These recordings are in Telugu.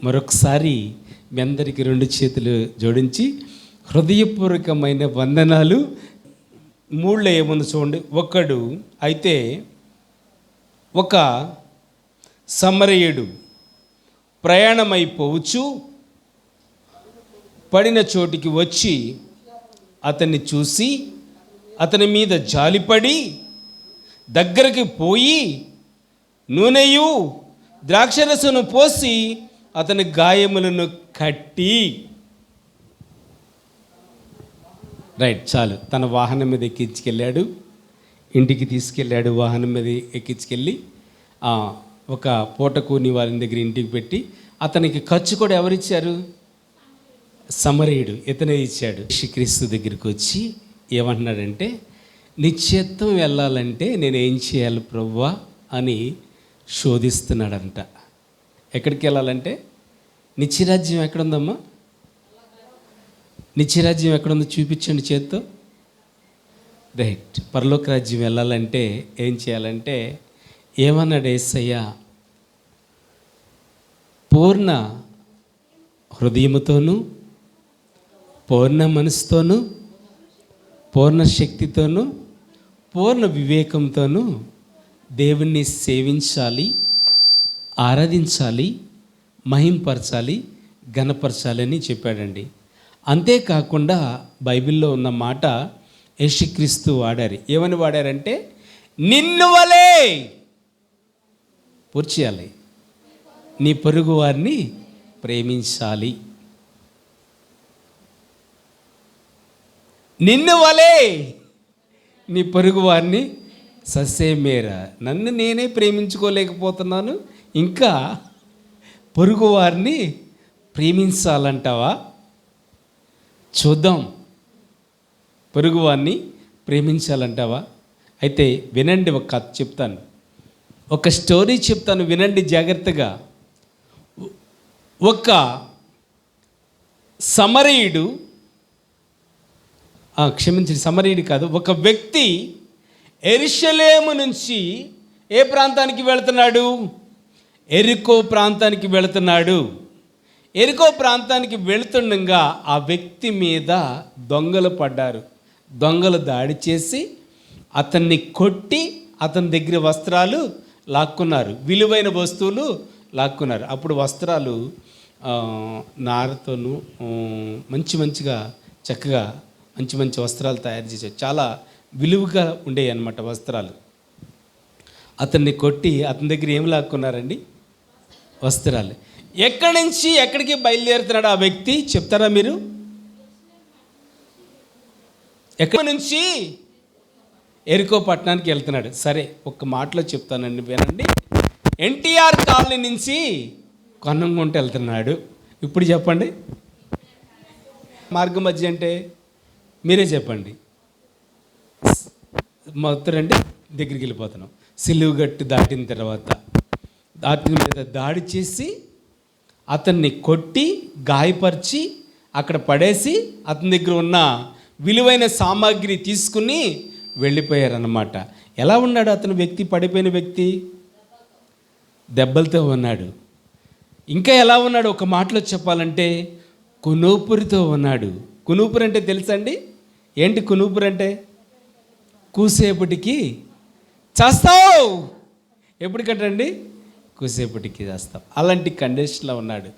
మరొకసారి మీ అందరికీ రెండు చేతులు జోడించి హృదయపూర్వకమైన వందనాలు. మూడులో ఏముంది చూడండి. ఒకడు అయితే ఒక సమరయుడు ప్రయాణమైపోవచ్చు పడిన చోటికి వచ్చి అతన్ని చూసి అతని మీద జాలిపడి దగ్గరికి పోయి నూనెయు ద్రాక్షరసను పోసి అతని గాయములను కట్టి, రైట్ చాలు, తన వాహనం మీద ఎక్కించుకెళ్ళాడు, ఇంటికి తీసుకెళ్ళాడు. వాహనం మీద ఎక్కించుకెళ్ళి ఒక పూటకూని వారి దగ్గర ఇంటికి పెట్టి అతనికి ఖర్చు కూడా ఎవరిచ్చారు? సమరయుడు ఇతనే ఇచ్చాడు. యేసుక్రీస్తు దగ్గరికి వచ్చి ఏమంటున్నాడంటే, నిత్యత్వం వెళ్ళాలంటే నేను ఏం చేయాలి ప్రభువా అని శోధిస్తున్నాడంట. ఎక్కడికి వెళ్ళాలంటే నిత్యరాజ్యం ఎక్కడుందమ్మా? నిత్యరాజ్యం ఎక్కడుందో చూపించండి చేత్తో. రైట్, పరలోక రాజ్యం వెళ్ళాలంటే ఏం చేయాలంటే ఏమన్నాడు యేసయ్య? పూర్ణ హృదయముతోనూ పూర్ణ మనసుతోనూ పూర్ణ శక్తితోనూ పూర్ణ వివేకంతోనూ దేవుణ్ణి సేవించాలి, ఆరాధించాలి, మహింపరచాలి, ఘనపరచాలి అని చెప్పాడండి. అంతేకాకుండా బైబిల్లో ఉన్న మాట యేసుక్రీస్తు వాడారు. ఏమని వాడారంటే, నిన్ను వలే పూర్తి చేయాలి, నీ పొరుగు వారిని ప్రేమించాలి. నిన్ను వలే నీ పొరుగు వారిని ససేమేర. నన్ను నేనే ప్రేమించుకోలేకపోతున్నాను, ఇంకా పొరుగు వారిని ప్రేమించాలంటావా? చూద్దాం, పొరుగు వారిని ప్రేమించాలంటావా? అయితే వినండి, ఒక కథ చెప్తాను, ఒక స్టోరీ చెప్తాను, వినండి జాగ్రత్తగా. ఒక సమరయుడు, క్షమించండి, సమరయుడు కాదు, ఒక వ్యక్తి యెరూషలేము నుంచి ఏ ప్రాంతానికి వెళుతున్నాడు? యెరికో ప్రాంతానికి వెళుతున్నాడు. యెరికో ప్రాంతానికి వెళుతుండగా ఆ వ్యక్తి మీద దొంగలు పడ్డారు. దొంగలు దాడి చేసి అతన్ని కొట్టి అతని దగ్గర వస్త్రాలు లాక్కున్నారు, విలువైన వస్తువులు లాక్కున్నారు. అప్పుడు వస్త్రాలు నారతోనూ మంచిగా చక్కగా మంచి వస్త్రాలు తయారు చేశారు, చాలా విలువగా ఉండేవి అన్నమాట వస్త్రాలు. అతన్ని కొట్టి అతని దగ్గర ఏం లాక్కున్నారండి? వస్త్రాలు. ఎక్కడి నుంచి ఎక్కడికి బయలుదేరుతున్నాడు ఆ వ్యక్తి చెప్తారా మీరు? ఎక్కడి నుంచి? యెరికో పట్టణానికి వెళ్తున్నాడు. సరే, ఒక్క మాటలో చెప్తానండి, వినండి. ఎన్టీఆర్ కాలనీ నుంచి కొన్నంగుంట వెళ్తున్నాడు. ఇప్పుడు చెప్పండి, మార్గం మధ్య అంటే మీరే చెప్పండి. మొత్తం అంటే దగ్గరికి వెళ్ళిపోతున్నాం. సిలువుగట్టు దాటిన తర్వాత అతని మీద దాడి చేసి అతన్ని కొట్టి గాయపరిచి అక్కడ పడేసి అతని దగ్గర ఉన్న విలువైన సామాగ్రి తీసుకుని వెళ్ళిపోయారన్నమాట. ఎలా ఉన్నాడు అతను వ్యక్తి? పడిపోయిన వ్యక్తి దెబ్బలతో ఉన్నాడు. ఇంకా ఎలా ఉన్నాడు? ఒక మాటలో చెప్పాలంటే కునూపురితో ఉన్నాడు. కునూపురు అంటే తెలుసండి? ఏంటి కునూపురు అంటే? కూసేపటికి చేస్తావు. ఎప్పటికంటండి? కూసేపటికి చేస్తావు. అలాంటి కండిషన్లో ఉన్నాడు.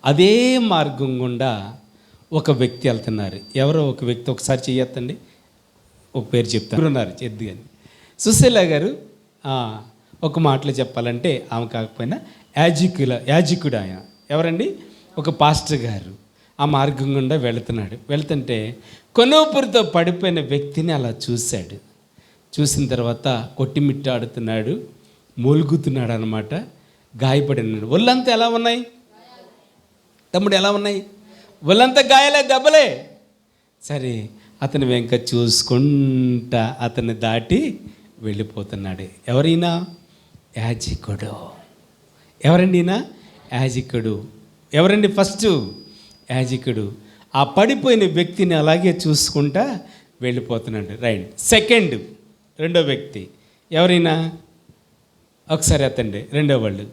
అదే మార్గం గుండా ఒక వ్యక్తి వెళ్తున్నారు. ఎవరో ఒక వ్యక్తి, ఒకసారి చెయ్యొద్దండి, ఒక పేరు చెప్తారు ఉన్నారు చెద్దు కానీ. సుశీల గారు ఒక మాటలో చెప్పాలంటే ఆమె కాకపోయినా యాజకుడు ఆయన. ఎవరండి? ఒక పాస్టర్ గారు. ఆ మార్గం గుండా వెళుతుంటే కొనూపురితో పడిపోయిన వ్యక్తిని అలా చూశాడు. చూసిన తర్వాత కొట్టిమిట్టాడుతున్నాడు, మూలుగుతున్నాడు అనమాట, గాయపడినాడు. ఒళ్ళంతా ఎలా ఉన్నాయి తమ్ముడు? ఎలా ఉన్నాయి? ఒళ్ళంతా గాయాలే, దెబ్బలే. సరే, అతని వెంక చూసుకుంటా అతన్ని దాటి వెళ్ళిపోతున్నాడు. ఎవరైనా? యాజకుడు. ఎవరండి ఈయన? యాజకుడు. ఎవరండి? ఫస్ట్ యాజకుడు. ఆ పడిపోయిన వ్యక్తిని అలాగే చూసుకుంటా వెళ్ళిపోతున్నాడు. రైట్. సెకండ్, రెండో వ్యక్తి ఎవరైనా? ఒకసారి అతండి, రెండో వాళ్ళు.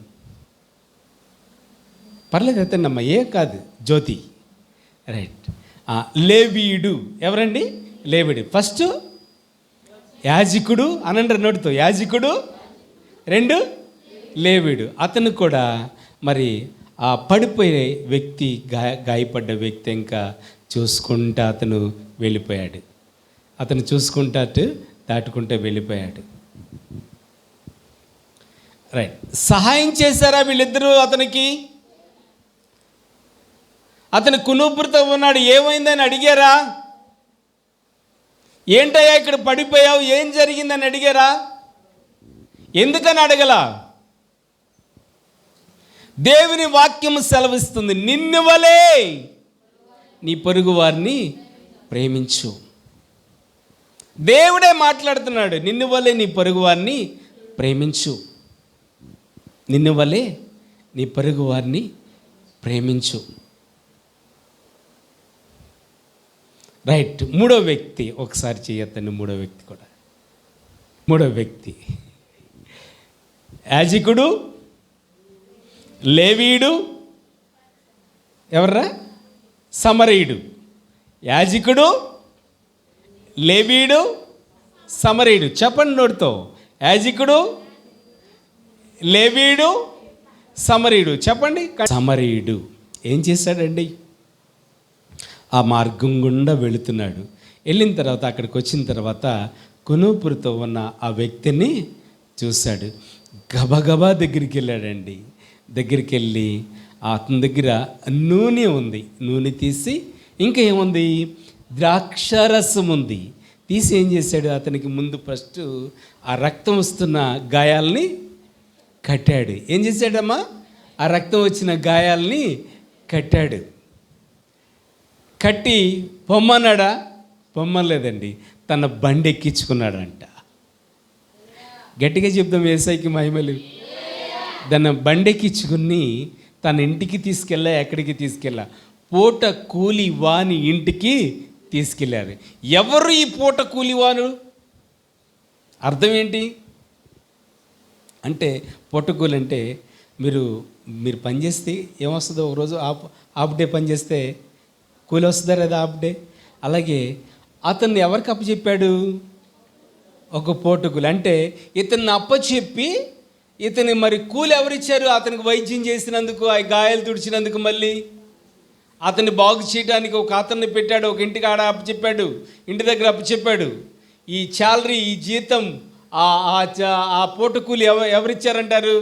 పర్లేదు ఎత్తండమ్మ, ఏ కాదు, జ్యోతి. రైట్. లేవీయుడు ఎవరండి? లేవీయుడు. ఫస్ట్ యాజకుడు అనండి నోటితో, యాజకుడు. 2 లేవీయుడు. అతను కూడా మరి ఆ పడిపోయే వ్యక్తి, గాయపడ్డ వ్యక్తి ఇంకా చూసుకుంటా అతను వెళ్ళిపోయాడు. అతను చూసుకుంటా దాటుకుంటూ వెళ్ళిపోయాడు. రైట్. సహాయం చేశారా వీళ్ళిద్దరూ అతనికి? అతను కునూపురుతో ఉన్నాడు, ఏమైందని అడిగారా? ఏంటయ్యా ఇక్కడ పడిపోయావు, ఏం జరిగిందని అడిగారా? ఎందుకని అడగలా? దేవుని వాక్యం సెలవిస్తుంది, నిన్ను వలే నీ పొరుగు వారిని ప్రేమించు. దేవుడే మాట్లాడుతున్నాడు, నిన్ను వలే నీ పొరుగు వారిని ప్రేమించు, నిన్ను వలే నీ పొరుగు వారిని ప్రేమించు. రైట్. 3వ వ్యక్తి ఒకసారి చేయొద్దండి. 3వ వ్యక్తి కూడా, 3వ వ్యక్తి యాజకుడు, లేవీయుడు, ఎవర్రా? సమరయుడు. యాజకుడు, లేవీయుడు, సమరయుడు. చెప్పండి నోటితో, యాజకుడు, లేవీయుడు, సమరయుడు. చెప్పండి. సమరయుడు ఏం చేశాడండి? ఆ మార్గం గుండా వెళుతున్నాడు. వెళ్ళిన తర్వాత అక్కడికి వచ్చిన తర్వాత కునూపురుతో ఉన్న ఆ వ్యక్తిని చూశాడు. గబగబా దగ్గరికి వెళ్ళాడండి. దగ్గరికి వెళ్ళి అతని దగ్గర నూనె ఉంది, నూనె తీసి, ఇంకా ఏముంది, ద్రాక్షారసం ఉంది. తీసి ఏం చేశాడు, అతనికి ముందు ఫస్ట్ ఆ రక్తం వస్తున్న గాయాలని కట్టాడు. ఏం చేశాడమ్మా? ఆ రక్తం వచ్చిన గాయాలని కట్టాడు. కట్టి పొమ్మన్నాడా? పొమ్మలేదండి, తన బండి ఎక్కించుకున్నాడంట. గట్టిగా చెప్దాం, యేసయ్యకి మహిమలు. దాన్ని బండి ఎక్కించుకుని తన ఇంటికి తీసుకెళ్ళా. ఎక్కడికి తీసుకెళ్ళా? పూట కూలి వాని ఇంటికి తీసుకెళ్ళారు. ఎవరు ఈ పూట కూలివాను? అర్థం ఏంటి అంటే, పూట కూలి అంటే మీరు పనిచేస్తే ఏమొస్తుందో, ఒకరోజు హాఫ్ డే పనిచేస్తే కూలి వస్తుందా లేదా? Half day. అలాగే అతన్ని ఎవరికి అప్పచెప్పాడు? ఒక పూట కూలి. అంటే ఇతన్ని అప్పచెప్పి ఇతని మరి కూలి ఎవరిచ్చారు? అతనికి వైద్యం చేసినందుకు, ఆ గాయాలు తుడిచినందుకు, మళ్ళీ అతన్ని బాగు చేయడానికి ఒక అతన్ని పెట్టాడు. ఒక ఇంటికి ఆడ అప్పచెప్పాడు, ఇంటి దగ్గర అప్పచెప్పాడు. ఈ శాలరీ, ఈ జీతం, ఆ పూట కూలి ఎవరిచ్చారంటారు?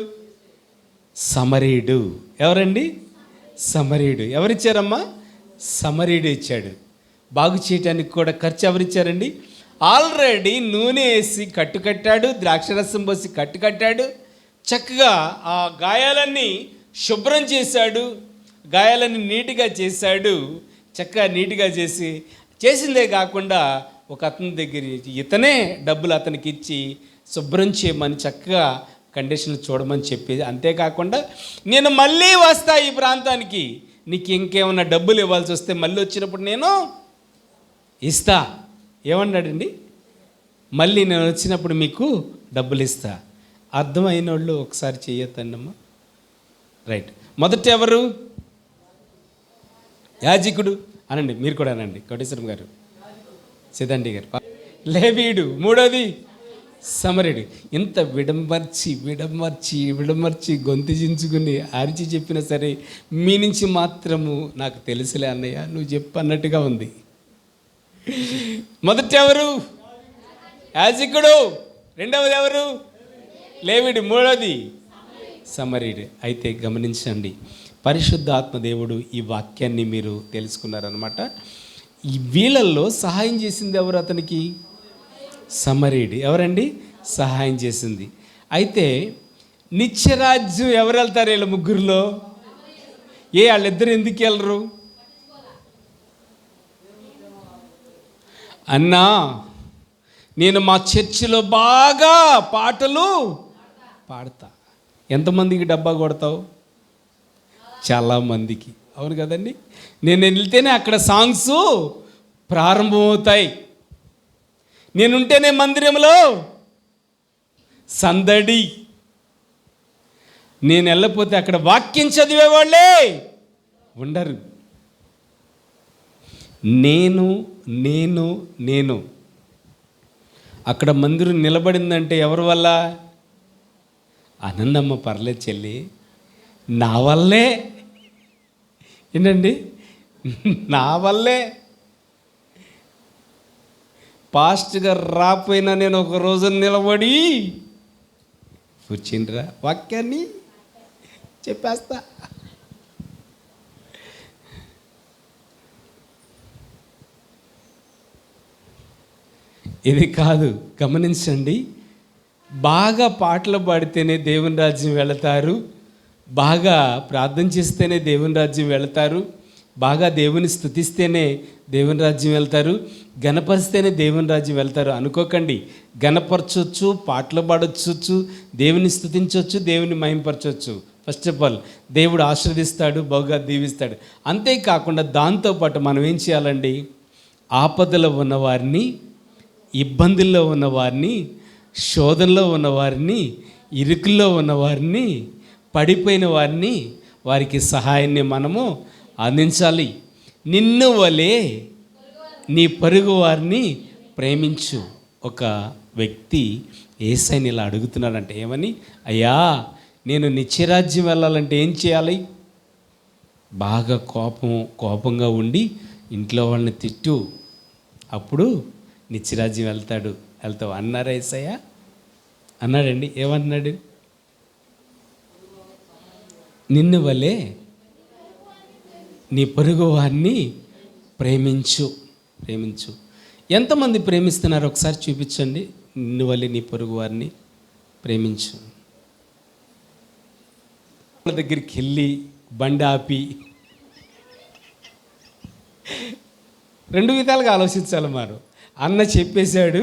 సమరీయుడు. ఎవరండి? సమరీయుడు. ఎవరిచ్చారమ్మా? సమరీయుడు ఇచ్చాడు. బాగు చేయడానికి కూడా ఖర్చు ఎవరిచ్చారండి? ఆల్రెడీ నూనె వేసి కట్టాడు, ద్రాక్షరసం పోసి కట్టాడు. చక్కగా ఆ గాయాలన్నీ శుభ్రం చేశాడు, గాయాలన్నీ నీట్గా చేశాడు. చక్కగా నీట్గా చేసిందే కాకుండా ఒక అతని దగ్గర ఇతనే డబ్బులు అతనికి ఇచ్చి శుభ్రం చేయమని, చక్కగా కండిషన్లు చూడమని చెప్పి, అంతేకాకుండా నేను మళ్ళీ వస్తా ఈ ప్రాంతానికి, నీకు ఇంకేమన్నా డబ్బులు ఇవ్వాల్సి వస్తే మళ్ళీ వచ్చినప్పుడు నేను ఇస్తా. ఏమన్నాడండి? మళ్ళీ నేను వచ్చినప్పుడు మీకు డబ్బులు ఇస్తా. అర్థమైన వాళ్ళు ఒకసారి చెయ్యొద్దమ్మా. రైట్. మొదట ఎవరు? యాజకుడు అనండి, మీరు కూడా అనండి, కోటేశ్వరం గారు, సిద్ధాంతి గారు. లేవీయుడు. 3వది సమరీయుడు. ఇంత విడమర్చి గొంతు చించుకుని అరిచి చెప్పినా సరే, మీ నుంచి మాత్రము నాకు తెలుసులే అన్నయ్య, నువ్వు చెప్పు అన్నట్టుగా ఉంది. మొదట ఎవరు? యాజకుడు. 2వది ఎవరు? లేవీయుడు. 3వది సమరీయుడు. అయితే గమనించండి, పరిశుద్ధాత్మ దేవుడు ఈ వాక్యాన్ని మీరు తెలుసుకున్నారనమాట. ఈ వీళ్ళల్లో సహాయం చేసింది ఎవరు అతనికి? సమరీయుడు. ఎవరండి సహాయం చేసింది? అయితే నిత్యరాజ్యం ఎవరు వెళ్తారు వీళ్ళ ముగ్గురులో? వాళ్ళిద్దరు ఎందుకు వెళ్ళరు? అన్నా, నేను మా చర్చిలో బాగా పాటలు పాడతా. ఎంతమందికి డబ్బా కొడతావు? చాలామందికి. అవును కదండి. నేను వెళ్తేనే అక్కడ సాంగ్స్ ప్రారంభమవుతాయి, నేనుంటేనే మందిరంలో సందడి. నేను వెళ్ళకపోతే అక్కడ వాక్యం చదివేవాళ్ళే ఉండరు. నేను నేను నేను అక్కడ మందిరం నిలబడిందంటే ఎవరి వల్ల? అనందమ్మ పర్లేదు చెల్లి, నా వల్లే. ఏంటండి? నా వల్లే. పాస్ట్గా రాపోయినా నేను ఒక రోజు నిలబడి కూర్చుండ్రా వాక్యాన్ని చెప్పేస్తా. ఇది కాదు, గమనించండి. బాగా పాటలు పాడితేనే దేవుని రాజ్యం వెళతారు, బాగా ప్రార్థన చేస్తేనే దేవుని రాజ్యం వెళతారు, బాగా దేవుని స్తుతిస్తేనే దేవుని రాజ్యం వెళ్తారు, గణపరిస్తేనే దేవుని రాజ్యం వెళ్తారు అనుకోకండి. గణపరచవచ్చు, పాటలు పాడొచ్చు, దేవుని స్తుతించవచ్చు, దేవుని మహింపరచవచ్చు. ఫస్ట్ ఆఫ్ ఆల్ దేవుడు ఆశీర్వదిస్తాడు, బాగా దీవిస్తాడు. అంతేకాకుండా దాంతోపాటు మనం ఏం చేయాలండి? ఆపదలో ఉన్నవారిని, ఇబ్బందుల్లో ఉన్నవారిని, శోధనలో ఉన్నవారిని, ఇరుకుల్లో ఉన్నవారిని, పడిపోయిన వారిని, వారికి సహాయాన్ని మనము అందించాలి. నిన్ను వలే నీ పొరుగు వారిని ప్రేమించు. ఒక వ్యక్తి యేసయ్యని ఇలా అడుగుతున్నాడంటే ఏమని? అయ్యా, నేను నిత్యరాజ్యం వెళ్ళాలంటే ఏం చేయాలి? బాగా కోపంగా ఉండి ఇంట్లో వాళ్ళని తిట్టు, అప్పుడు నిత్యరాజ్యం వెళ్తావు అన్నారా యేసయ్య? అన్నాడండి. ఏమన్నాడు? నిన్ను వలే నీ పొరుగు వారిని ప్రేమించు. ఎంతమంది ప్రేమిస్తున్నారు ఒకసారి చూపించండి. నిన్ను వలే నీ పొరుగు వారిని ప్రేమించు. వాళ్ళ దగ్గరికి వెళ్ళి బండి ఆపి 2 విధాలుగా ఆలోచించాలి. మారు అన్న చెప్పేశాడు,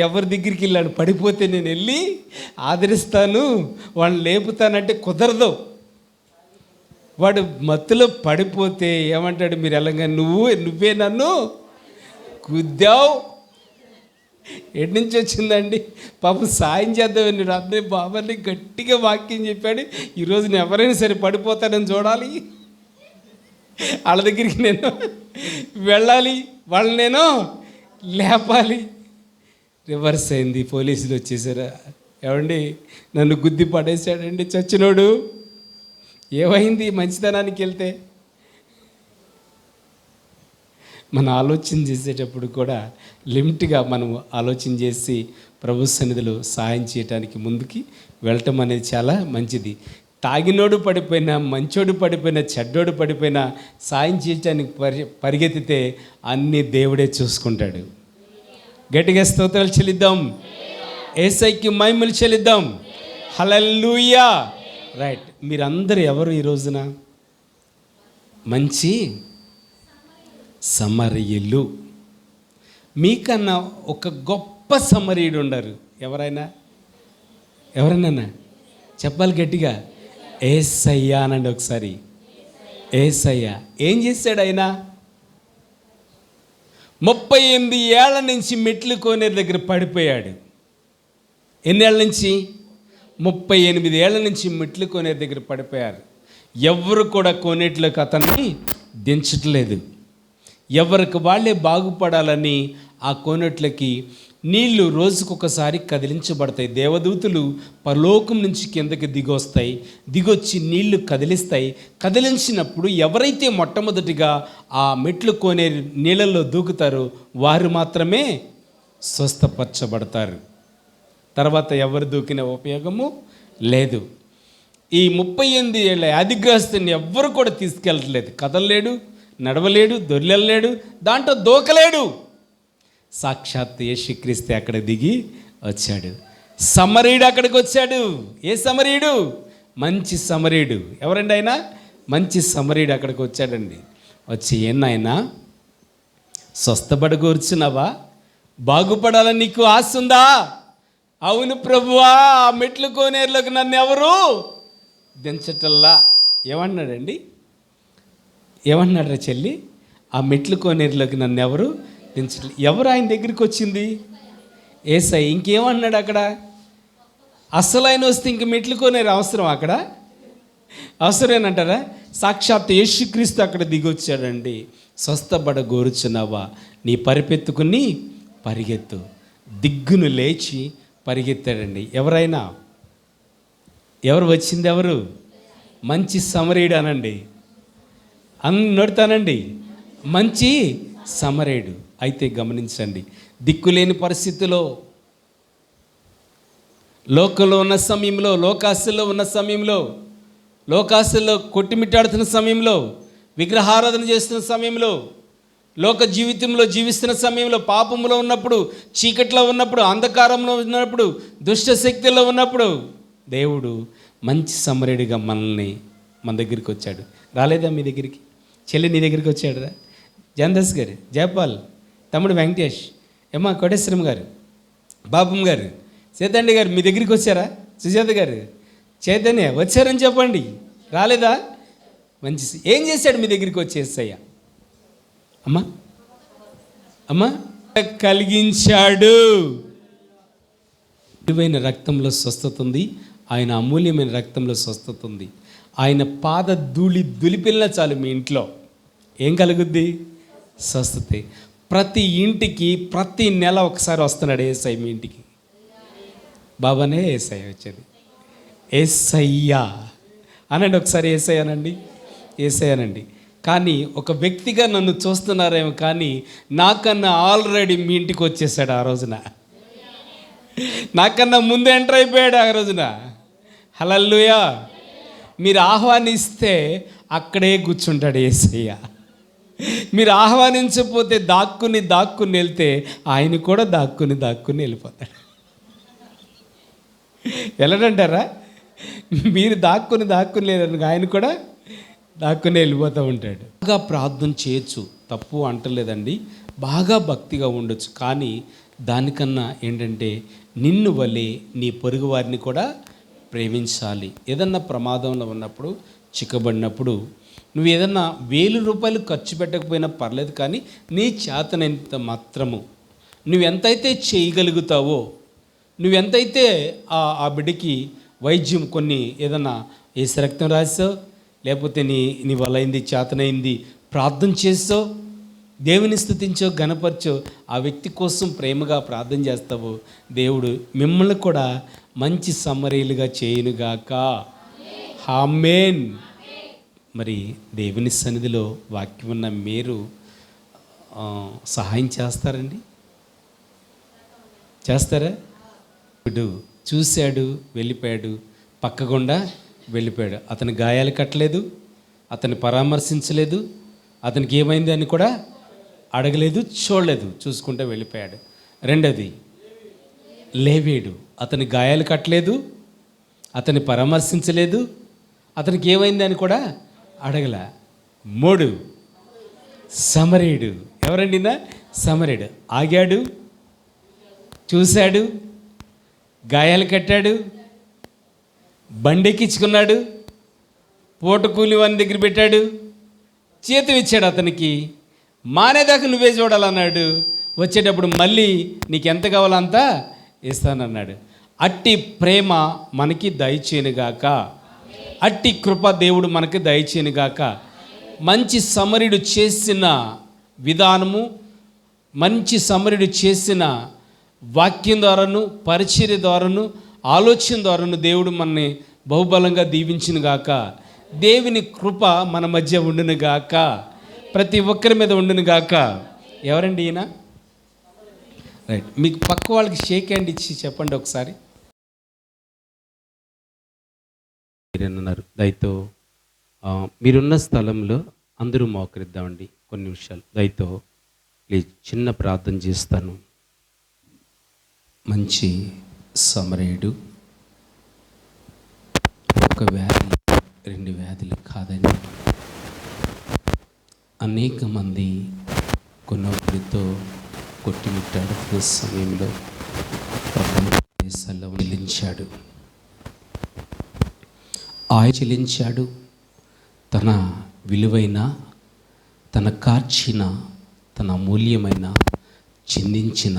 ఎవరి దగ్గరికి వెళ్ళాడు, పడిపోతే నేను వెళ్ళి ఆదరిస్తాను, వాళ్ళని లేపుతానంటే కుదరదు. వాడు మత్తులో పడిపోతే ఏమంటాడు? మీరు వెళ్ళగా నువ్వే నన్ను గుద్దావు. ఎటు నుంచి వచ్చిందండి? పాపం సాయం చేద్దామని రాత్రి బాబాని గట్టిగా వాక్యం చెప్పాడు. ఈరోజు నేను ఎవరైనా సరే పడిపోతానని చూడాలి, వాళ్ళ దగ్గరికి నేను వెళ్ళాలి, వాళ్ళని నేను లేపాలి. రివర్స్ అయింది. పోలీసులు వచ్చేసారా? ఏమండి, నన్ను గుద్ది పడేశాడండి చచ్చినోడు. ఏమైంది? మంచితనానికి వెళ్తే మన ఆలోచన చేసేటప్పుడు కూడా లిమిట్గా మనం ఆలోచన చేసి ప్రభు సన్నిధిలో సాయం చేయడానికి ముందుకి వెళ్ళటం అనేది చాలా మంచిది. తాగినోడు పడిపోయినా, మంచోడు పడిపోయినా, చెడ్డోడు పడిపోయినా సాయం చేయటానికి పరిగెత్తితే అన్నీ దేవుడే చూసుకుంటాడు. గట్టిగా స్తోత్రాలు చెల్లిద్దాం, యేసయ్యకి మహిమలు చెల్లిద్దాం. హల్లెలూయా. రైట్. మీరందరూ ఎవరు ఈ రోజున? మంచి సమరయులు. మీకన్నా ఒక గొప్ప సమరయుడు ఉండరు. ఎవరైనా చెప్పాలి గట్టిగా. యేసయ్య అనండి ఒకసారి. యేసయ్య ఏం చేశాడు? ఆయన 38 ఏళ్ల నుంచి మెట్లు కోనేరు దగ్గర పడిపోయాడు. ఎన్నేళ్ల నుంచి? 38 ఏళ్ల నుంచి మెట్లు కోనేరు దగ్గర పడిపోయారు. ఎవరు కూడా కోనేట్లోకి అతన్ని దించట్లేదు. ఎవరికి వాళ్ళే బాగుపడాలని ఆ కోనేట్లకి నీళ్లు రోజుకొకసారి కదిలించబడతాయి. దేవదూతలు పరలోకం నుంచి కిందకి దిగొచ్చి నీళ్లు కదిలిస్తాయి. కదిలించినప్పుడు ఎవరైతే మొట్టమొదటిగా ఆ మెట్లు కోనేరు నీళ్ళల్లో దూకుతారో వారు మాత్రమే స్వస్థపరచబడతారు. తర్వాత ఎవరు దూకిన ఉపయోగము లేదు. ఈ 38 ఏళ్ళ వ్యాధిగ్రస్తుని ఎవ్వరు కూడా తీసుకెళ్ళట్లేదు. కదలలేడు, నడవలేడు, దొర్లలేడు, దాంట్లో దూకలేడు. సాక్షాత్ యేసుక్రీస్తు అక్కడ దిగి వచ్చాడు. సమరీయుడు అక్కడికి వచ్చాడు. ఏ సమరీయుడు? మంచి సమరీయుడు. ఎవరండి ఆయన? మంచి సమరీయుడు అక్కడికి వచ్చాడండి. వచ్చి ఏనాయనా స్వస్థపడగూర్చున్నావా? బాగుపడాలని నీకు ఆశ ఉందా? అవును ప్రభువా, ఆ మెట్లు కోనేరులోకి నన్ను ఎవరు దించటల్లా. ఏమన్నాడండి? ఏమన్నాడు చెల్లి? ఆ మెట్లు కోనేరులోకి నన్ను ఎవరు దించట్లే. ఎవరు ఆయన దగ్గరికి వచ్చింది? యేసయ్య. ఇంకేమన్నాడు అక్కడ? అసలు ఆయన వస్తే ఇంక మెట్లు కోనేరు అవసరం అక్కడ? అవసరమేనంటారా? సాక్షాత్ యేసుక్రీస్తు అక్కడ దిగొచ్చాడండి. స్వస్థపడ గోరుచున్నావా, నీ పరిపెత్తుకుని పరిగెత్తు. దిగ్గును లేచి పరిగెత్తాడండి. ఎవరు వచ్చింది? ఎవరు? మంచి సమరయుడు అనండి. నడుతానండి, మంచి సమరయుడు. అయితే గమనించండి, దిక్కులేని పరిస్థితిలో, లోకంలో ఉన్న సమయంలో, లోకాశల్లో ఉన్న సమయంలో, లోకాశల్లో కొట్టిమిట్టాడుతున్న సమయంలో, విగ్రహారాధన చేస్తున్న సమయంలో, లోక జీవితంలో జీవిస్తున్న సమయంలో, పాపంలో ఉన్నప్పుడు, చీకట్లో ఉన్నప్పుడు, అంధకారంలో ఉన్నప్పుడు, దుష్ట శక్తిలో ఉన్నప్పుడు దేవుడు మంచి సమరయుడిగా మన దగ్గరికి వచ్చాడు. రాలేదా మీ దగ్గరికి? చెల్లి నీ దగ్గరికి వచ్చాడురా? జనదాస్ గారు, జయపాల్, తమ్ముడు వెంకటేష్, ఏమా కోటేశ్వరం గారు, బాబమ్మ గారు, సీతండి గారు మీ దగ్గరికి వచ్చారా? సుజాత గారు, చైతన్య వచ్చారని చెప్పండి. రాలేదా? మంచి. ఏం చేశాడు మీ దగ్గరికి వచ్చేసయ్యా? అమ్మా కలిగించాడు. విలువైన రక్తంలో స్వస్థత ఉంది. ఆయన అమూల్యమైన రక్తంలో స్వస్థత ఉంది. ఆయన పాద దులిపిల్లా చాలు మీ ఇంట్లో ఏం కలుగుద్ది? స్వస్థతే. ప్రతి ఇంటికి ప్రతి నెల ఒకసారి వస్తున్నాడు యేసయ్య మీ ఇంటికి. బాబానే యేసయ్య వచ్చేది. యేసయ్య అనండి ఒకసారి, యేసయ్య అనండి, యేసయ్య అనండి. కానీ ఒక వ్యక్తిగా నన్ను చూస్తున్నారేమో, కానీ నాకన్నా ఆల్రెడీ మీ ఇంటికి వచ్చేసాడు ఆ రోజున. నాకన్నా ముందు ఎంటర్ అయిపోయాడు ఆ రోజున. హల్లెలూయా. మీరు ఆహ్వానిస్తే అక్కడే కూర్చుంటాడు యేసయ్య. మీరు ఆహ్వానించకపోతే దాక్కుని వెళ్తే ఆయన కూడా దాక్కుని వెళ్ళిపోతాడు. వెళ్ళడంటారా? మీరు దాక్కుని లేదనుకో ఆయన కూడా దాక్కుని వెళ్ళిపోతూ ఉంటాడు. బాగా ప్రార్థన చేయొచ్చు, తప్పు అంటలేదండి. బాగా భక్తిగా ఉండొచ్చు. కానీ దానికన్నా ఏంటంటే నిన్ను వలె నీ పొరుగు వారిని కూడా ప్రేమించాలి. ఏదన్నా ప్రమాదంలో ఉన్నప్పుడు, చిక్కబడినప్పుడు, నువ్వు ఏదన్నా 1000 రూపాయలు ఖర్చు పెట్టకపోయినా పర్లేదు, కానీ నీ చేతనంత మాత్రము నువ్వెంతైతే చేయగలుగుతావో, నువ్వెంతైతే ఆ బిడ్డకి వైద్యం కొన్ని ఏదన్నా ఏసు రక్తం రాసావు, లేకపోతే నీ వల్ల అయింది, చేతనైంది, ప్రార్థన చేసావు, దేవుని స్తుతించో, గణపరచో, ఆ వ్యక్తి కోసం ప్రేమగా ప్రార్థన చేస్తావు, దేవుడు మిమ్మల్ని కూడా మంచి సమరయులుగా చేయునుగాక. ఆమేన్. మరి దేవుని సన్నిధిలో వాక్యం ఉన్న మీరు సహాయం చేస్తారండి? చేస్తారా? ఇప్పుడు చూశాడు, వెళ్ళిపోయాడు, పక్కగుండా వెళ్ళిపోయాడు. అతని గాయాలు కట్టలేదు, అతన్ని పరామర్శించలేదు, అతనికి ఏమైంది అని కూడా అడగలేదు, చూడలేదు, చూసుకుంటూ వెళ్ళిపోయాడు. రెండోది లేవీయుడు, అతని గాయాలు కట్టలేదు, అతన్ని పరామర్శించలేదు, అతనికి ఏమైంది అని కూడా అడగల. 3 సమరయుడు. ఎవరండి? సమరయుడు. ఆగాడు, చూశాడు, గాయాలు కట్టాడు, బండెక్కించుకున్నాడు, పూట కూలి వాని దగ్గర పెట్టాడు, జీతం ఇచ్చాడు అతనికి. మానేదాకా నువ్వే చూడాలన్నాడు. వచ్చేటప్పుడు మళ్ళీ నీకు ఎంత కావాలో అంతా ఇస్తానన్నాడు. అట్టి ప్రేమ మనకి దయచేయనుగాక. అట్టి కృప దేవుడు మనకి దయచేయనుగాక. మంచి సమరయుడు చేసిన విధానము, మంచి సమరయుడు చేసిన వాక్యం ద్వారాను, పరిచర్య ద్వారాను, ఆలోచన ద్వారాను దేవుడు మనని బహుబలంగా దీవించునుగాక. దేవుని కృప మన మధ్య ఉండునుగాక, ప్రతి ఒక్కరి మీద ఉండునుగాక. ఎవరండి ఈయన? రైట్. మీకు పక్క వాళ్ళకి షేక్ హ్యాండ్ ఇచ్చి చెప్పండి ఒకసారి. మీరన్నారు దయతో మీరున్న స్థలంలో అందరూ మోకరిద్దామండి కొన్ని నిమిషాలు. దయతో ప్లీజ్ చిన్న ప్రార్థన చేస్తాను. మంచి సమరయుడు, ఒక వ్యాధి 2 వ్యాధులు కాదండి, అనేక మంది కొన్నొకరితో కొట్టిమిట్టాడుతున్న సమయంలో దేశాల్లో చెల్లించాడు. చెల్లించాడు. తన విలువైన, తన కార్చిన, తన అమూల్యమైన, చిందించిన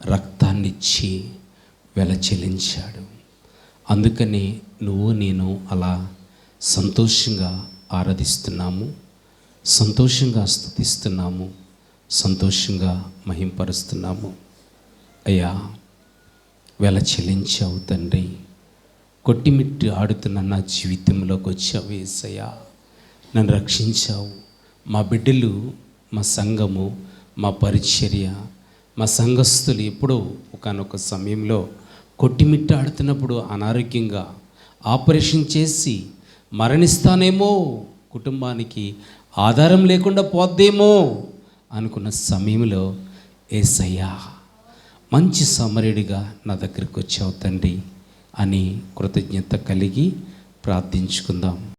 రక్తాన్నిచ్చి వెల చెల్లించాడు. అందుకని నువ్వు నేను అలా సంతోషంగా ఆరాధిస్తున్నాము, సంతోషంగా స్తుతిస్తున్నాము, సంతోషంగా మహింపరుస్తున్నాము. అయ్యా, వెల చెల్లించావు తండ్రి. కొట్టిమిట్టి ఆడుతున్న నా జీవితంలోకి వచ్చావు యేసయ్యా. నన్ను రక్షించావు. మా బిడ్డలు, మా సంఘము, మా పరిచర్య, మా సంఘస్థులు ఎప్పుడో ఒకానొక సమయంలో కొట్టిమిట్టాడుతున్నప్పుడు అనారోగ్యంగా ఆపరేషన్ చేసి మరణిస్తానేమో, కుటుంబానికి ఆధారం లేకుండా పోద్దేమో అనుకున్న సమయంలో యేసయ్యా మంచి సమరుడిగా నా దగ్గరికి వచ్చావు తండ్రి అని కృతజ్ఞత కలిగి ప్రార్థించుకుందాం.